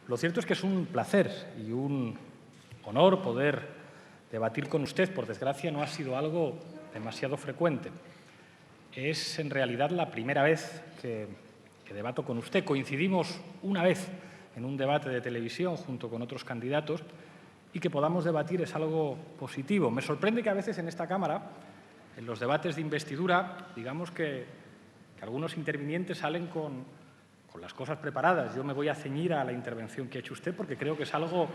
Lo cierto es que es un placer y un honor poder debatir con usted. Por desgracia, no ha sido algo demasiado frecuente. Es, en realidad, la primera vez que debato con usted. Coincidimos una vez en un debate de televisión junto con otros candidatos y que podamos debatir es algo positivo. Me sorprende que a veces en esta Cámara, en los debates de investidura, digamos que algunos intervinientes salen con las cosas preparadas. Yo me voy a ceñir a la intervención que ha hecho usted porque creo que es algo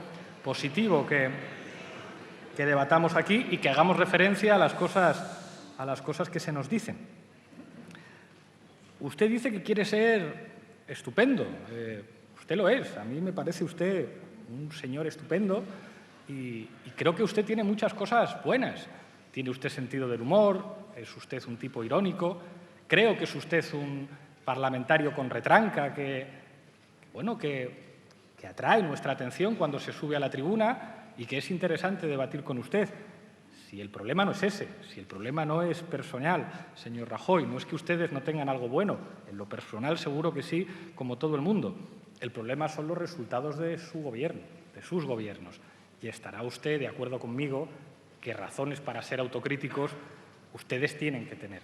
positivo que debatamos aquí y que hagamos referencia a las cosas que se nos dicen. Usted dice que quiere ser estupendo. Usted lo es. A mí me parece usted un señor estupendo y creo que usted tiene muchas cosas buenas. Tiene usted sentido del humor, es usted un tipo irónico, creo que es usted un parlamentario con retranca que atrae nuestra atención cuando se sube a la tribuna y que es interesante debatir con usted. Si el problema no es ese, si el problema no es personal, señor Rajoy, no es que ustedes no tengan algo bueno, en lo personal seguro que sí, como todo el mundo. El problema son los resultados de su gobierno, de sus gobiernos. Y estará usted de acuerdo conmigo que razones para ser autocríticos ustedes tienen que tener.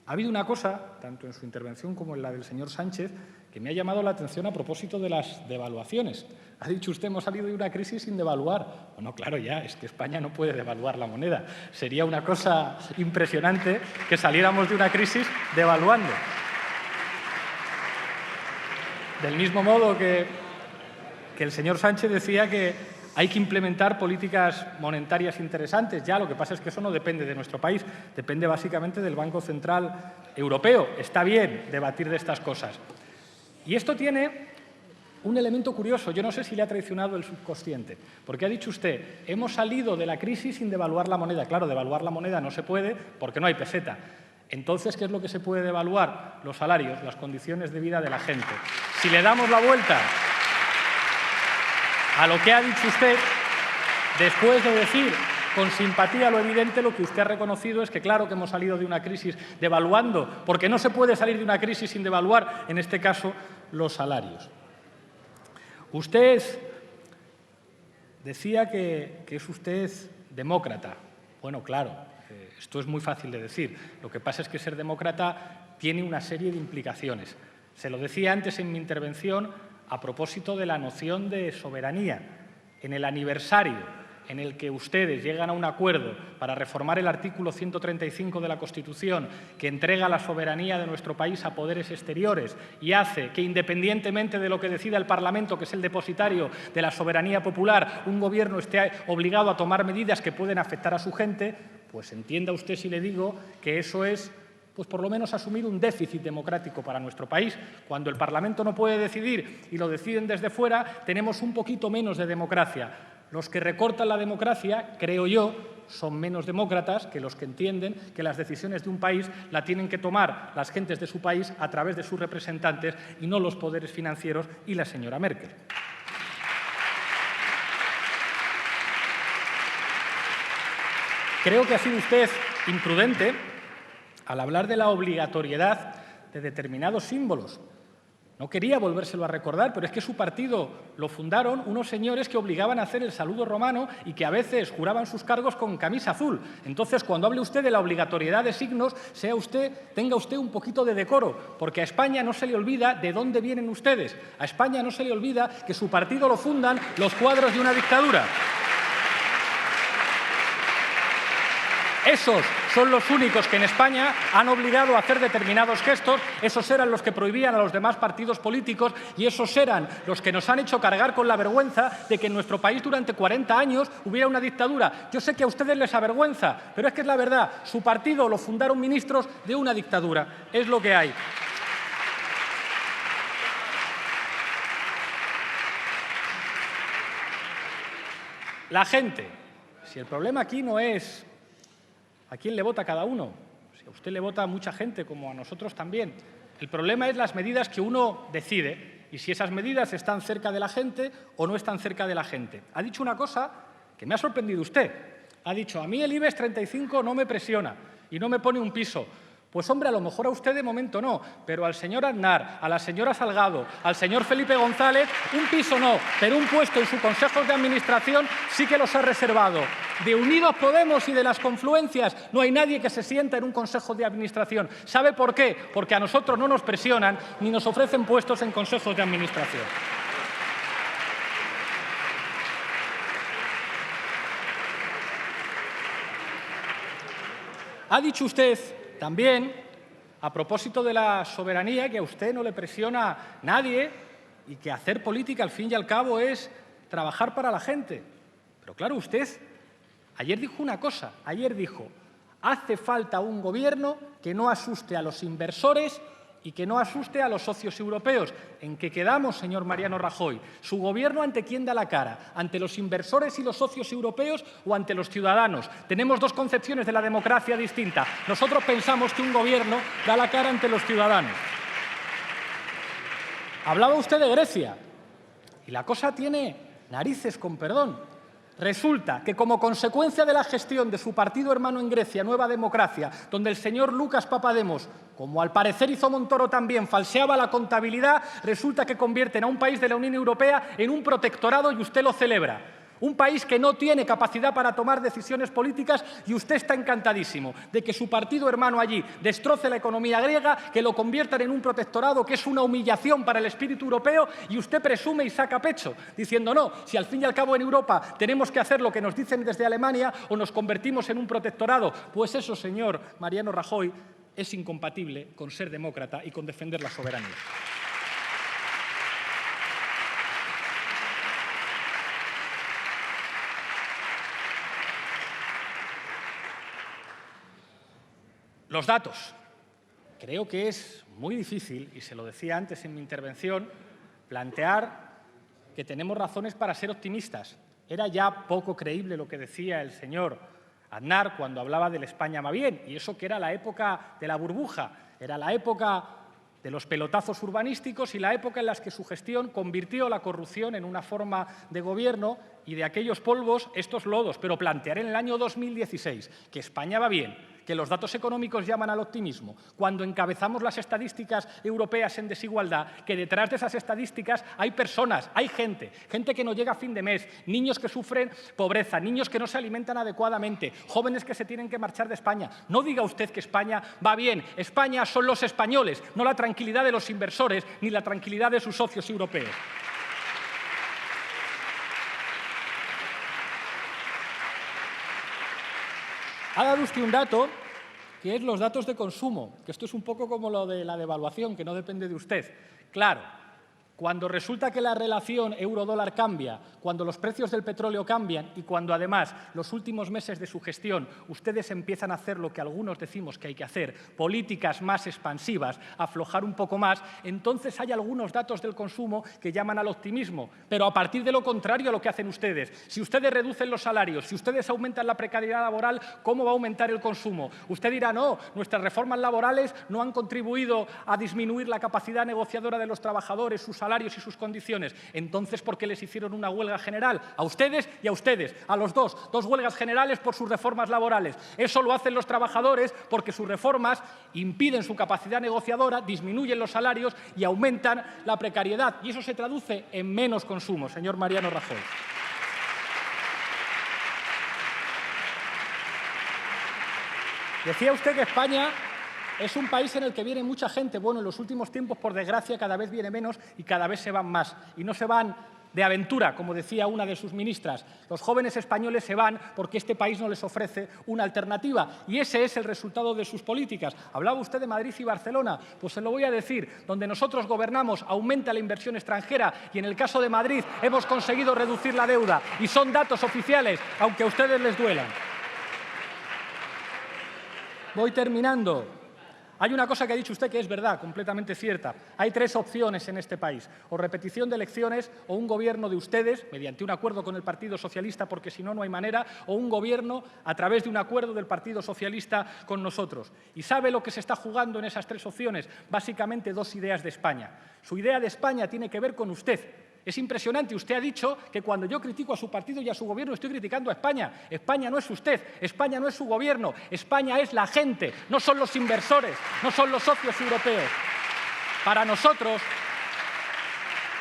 Ha habido una cosa, tanto en su intervención como en la del señor Sánchez, que me ha llamado la atención a propósito de las devaluaciones. Ha dicho usted, hemos salido de una crisis sin devaluar. Bueno, claro, ya, es que España no puede devaluar la moneda. Sería una cosa impresionante que saliéramos de una crisis devaluando. Del mismo modo que el señor Sánchez decía que hay que implementar políticas monetarias interesantes. Ya, lo que pasa es que eso no depende de nuestro país, depende básicamente del Banco Central Europeo. Está bien debatir de estas cosas. Y esto tiene un elemento curioso. Yo no sé si le ha traicionado el subconsciente, porque ha dicho usted, hemos salido de la crisis sin devaluar la moneda. Claro, devaluar la moneda no se puede porque no hay peseta. Entonces, ¿qué es lo que se puede devaluar? Los salarios, las condiciones de vida de la gente. Si le damos la vuelta a lo que ha dicho usted, después de decir con simpatía lo evidente, lo que usted ha reconocido es que claro que hemos salido de una crisis devaluando, porque no se puede salir de una crisis sin devaluar, en este caso, los salarios. Usted decía que es usted demócrata. Bueno, claro, esto es muy fácil de decir. Lo que pasa es que ser demócrata tiene una serie de implicaciones. Se lo decía antes en mi intervención a propósito de la noción de soberanía. En el aniversario en el que ustedes llegan a un acuerdo para reformar el artículo 135 de la Constitución, que entrega la soberanía de nuestro país a poderes exteriores y hace que, independientemente de lo que decida el Parlamento, que es el depositario de la soberanía popular, un gobierno esté obligado a tomar medidas que pueden afectar a su gente, pues entienda usted si le digo que eso es pues por lo menos asumir un déficit democrático para nuestro país. Cuando el Parlamento no puede decidir y lo deciden desde fuera, tenemos un poquito menos de democracia. Los que recortan la democracia, creo yo, son menos demócratas que los que entienden que las decisiones de un país la tienen que tomar las gentes de su país a través de sus representantes y no los poderes financieros y la señora Merkel. Creo que ha sido usted imprudente al hablar de la obligatoriedad de determinados símbolos. No quería volvérselo a recordar, pero es que su partido lo fundaron unos señores que obligaban a hacer el saludo romano y que a veces juraban sus cargos con camisa azul. Entonces, cuando hable usted de la obligatoriedad de signos, tenga usted un poquito de decoro, porque a España no se le olvida de dónde vienen ustedes. A España no se le olvida que su partido lo fundan los cuadros de una dictadura. Esos son los únicos que en España han obligado a hacer determinados gestos, esos eran los que prohibían a los demás partidos políticos y esos eran los que nos han hecho cargar con la vergüenza de que en nuestro país durante 40 años hubiera una dictadura. Yo sé que a ustedes les avergüenza, pero es que es la verdad, su partido lo fundaron ministros de una dictadura, es lo que hay. La gente, si el problema aquí no es ¿a quién le vota cada uno? Si a usted le vota a mucha gente, como a nosotros también. El problema es las medidas que uno decide y si esas medidas están cerca de la gente o no están cerca de la gente. Ha dicho una cosa que me ha sorprendido usted. Ha dicho, a mí el IBEX 35 no me presiona y no me pone un piso. Pues hombre, a lo mejor a usted de momento no, pero al señor Aznar, a la señora Salgado, al señor Felipe González, un piso no, pero un puesto en su consejo de administración sí que los ha reservado. De Unidos Podemos y de las confluencias no hay nadie que se sienta en un consejo de administración. ¿Sabe por qué? Porque a nosotros no nos presionan ni nos ofrecen puestos en consejos de administración. Ha dicho usted también, a propósito de la soberanía, que a usted no le presiona nadie y que hacer política, al fin y al cabo, es trabajar para la gente. Pero claro, usted ayer dijo una cosa, ayer dijo, hace falta un gobierno que no asuste a los inversores y que no asuste a los socios europeos. ¿En qué quedamos, señor Mariano Rajoy? ¿Su gobierno ante quién da la cara? ¿Ante los inversores y los socios europeos o ante los ciudadanos? Tenemos dos concepciones de la democracia distintas. Nosotros pensamos que un gobierno da la cara ante los ciudadanos. Hablaba usted de Grecia y la cosa tiene narices, con perdón. Resulta que como consecuencia de la gestión de su partido hermano en Grecia, Nueva Democracia, donde el señor Lucas Papademos, como al parecer hizo Montoro también, falseaba la contabilidad, resulta que convierten a un país de la Unión Europea en un protectorado y usted lo celebra. Un país que no tiene capacidad para tomar decisiones políticas y usted está encantadísimo de que su partido hermano allí destroce la economía griega, que lo conviertan en un protectorado, que es una humillación para el espíritu europeo, y usted presume y saca pecho, diciendo no, si al fin y al cabo en Europa tenemos que hacer lo que nos dicen desde Alemania o nos convertimos en un protectorado. Pues eso, señor Mariano Rajoy, es incompatible con ser demócrata y con defender la soberanía. Los datos. Creo que es muy difícil, y se lo decía antes en mi intervención, plantear que tenemos razones para ser optimistas. Era ya poco creíble lo que decía el señor Aznar cuando hablaba del España va bien, y eso que era la época de la burbuja, era la época de los pelotazos urbanísticos y la época en la que su gestión convirtió la corrupción en una forma de gobierno y de aquellos polvos estos lodos. Pero plantear en el año 2016 que España va bien, que los datos económicos llaman al optimismo, cuando encabezamos las estadísticas europeas en desigualdad, que detrás de esas estadísticas hay personas, hay gente que no llega a fin de mes, niños que sufren pobreza, niños que no se alimentan adecuadamente, jóvenes que se tienen que marchar de España. No diga usted que España va bien. España son los españoles, no la tranquilidad de los inversores ni la tranquilidad de sus socios europeos. Ha dado usted un dato, que es los datos de consumo, que esto es un poco como lo de la devaluación, que no depende de usted. Claro, cuando resulta que la relación euro-dólar cambia, cuando los precios del petróleo cambian y cuando además los últimos meses de su gestión ustedes empiezan a hacer lo que algunos decimos que hay que hacer, políticas más expansivas, aflojar un poco más, entonces hay algunos datos del consumo que llaman al optimismo, pero a partir de lo contrario a lo que hacen ustedes. Si ustedes reducen los salarios, si ustedes aumentan la precariedad laboral, ¿cómo va a aumentar el consumo? Usted dirá, no, nuestras reformas laborales no han contribuido a disminuir la capacidad negociadora de los trabajadores, sus salarios y sus condiciones. Entonces, ¿por qué les hicieron una huelga general? A ustedes y a ustedes, a los dos huelgas generales por sus reformas laborales. Eso lo hacen los trabajadores porque sus reformas impiden su capacidad negociadora, disminuyen los salarios y aumentan la precariedad. Y eso se traduce en menos consumo, señor Mariano Rajoy. Decía usted que España es un país en el que viene mucha gente. Bueno, en los últimos tiempos, por desgracia, cada vez viene menos y cada vez se van más. Y no se van de aventura, como decía una de sus ministras. Los jóvenes españoles se van porque este país no les ofrece una alternativa. Y ese es el resultado de sus políticas. Hablaba usted de Madrid y Barcelona. Pues se lo voy a decir. Donde nosotros gobernamos aumenta la inversión extranjera y en el caso de Madrid hemos conseguido reducir la deuda. Y son datos oficiales, aunque a ustedes les duelan. Voy terminando. Hay una cosa que ha dicho usted que es verdad, completamente cierta. Hay tres opciones en este país, o repetición de elecciones, o un gobierno de ustedes, mediante un acuerdo con el Partido Socialista, porque si no, no hay manera, o un gobierno a través de un acuerdo del Partido Socialista con nosotros. ¿Y sabe lo que se está jugando en esas tres opciones? Básicamente dos ideas de España. Su idea de España tiene que ver con usted. Es impresionante. Usted ha dicho que cuando yo critico a su partido y a su gobierno estoy criticando a España. España no es usted, España no es su gobierno, España es la gente, no son los inversores, no son los socios europeos. Para nosotros,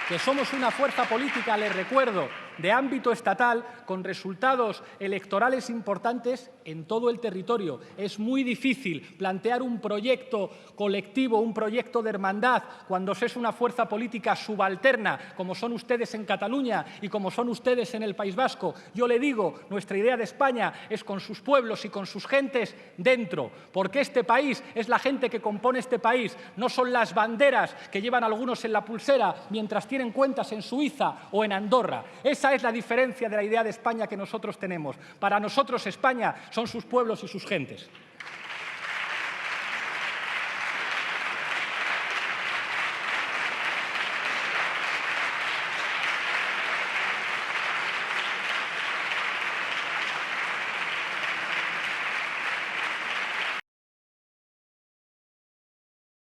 que somos una fuerza política, les recuerdo, de ámbito estatal, con resultados electorales importantes en todo el territorio. Es muy difícil plantear un proyecto colectivo, un proyecto de hermandad, cuando se es una fuerza política subalterna, como son ustedes en Cataluña y como son ustedes en el País Vasco. Yo le digo, nuestra idea de España es con sus pueblos y con sus gentes dentro, porque este país es la gente que compone este país, no son las banderas que llevan algunos en la pulsera mientras tienen cuentas en Suiza o en Andorra. Esa es la diferencia de la idea de España que nosotros tenemos. Para nosotros España son sus pueblos y sus gentes.